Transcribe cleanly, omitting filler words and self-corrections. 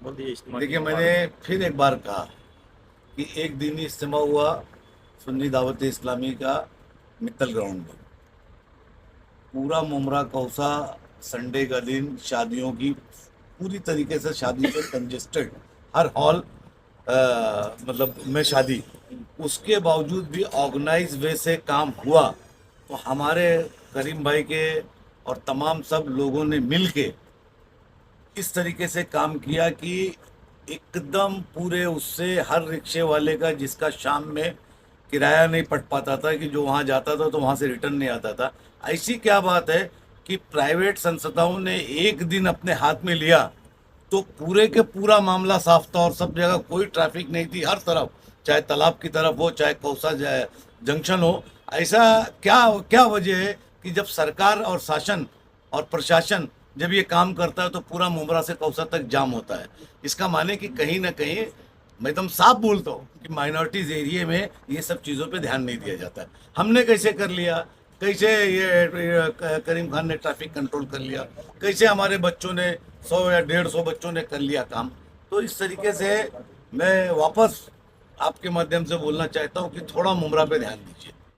बोल दीजिए इज्तिमा की देखिए, बात। मैंने फिर एक बार कहा कि एक दिनी इज्तिमा हुआ सुन्नी दावत इस्लामी का मित्तल ग्राउंड में। पूरा मुमरा कौसा संडे का दिन शादियों की पूरी तरीके से शादी से कंजेस्टेड, हर हॉल मतलब में शादी। उसके बावजूद भी ऑर्गेनाइज वे से काम हुआ। तो हमारे करीम भाई के और तमाम सब लोगों ने मिल के इस तरीके से काम किया कि एकदम पूरे उससे हर रिक्शे वाले का जिसका शाम में किराया नहीं पट पाता था, कि जो वहाँ जाता था तो वहाँ से रिटर्न नहीं आता था। ऐसी क्या बात है कि प्राइवेट संस्थाओं ने एक दिन अपने हाथ में लिया तो पूरे के पूरा मामला साफ था और सब जगह कोई ट्रैफिक नहीं थी, हर तरफ, चाहे तालाब की तरफ हो चाहे कौसा जंक्शन हो। ऐसा क्या क्या वजह है कि जब सरकार और शासन और प्रशासन जब ये काम करता है तो पूरा मुमरा से कौसा तक जाम होता है। इसका माने कि कहीं ना कहीं मैं एकदम साफ बोलता हूँ कि माइनॉरिटीज एरिया में ये सब चीज़ों पे ध्यान नहीं दिया जाता है। हमने कैसे कर लिया, कैसे ये करीम खान ने ट्रैफिक कंट्रोल कर लिया, कैसे हमारे बच्चों ने 100 या 150 बच्चों ने कर लिया काम। तो इस तरीके से मैं वापस आपके माध्यम से बोलना चाहता हूँ कि थोड़ा मुमरा पे ध्यान दीजिए।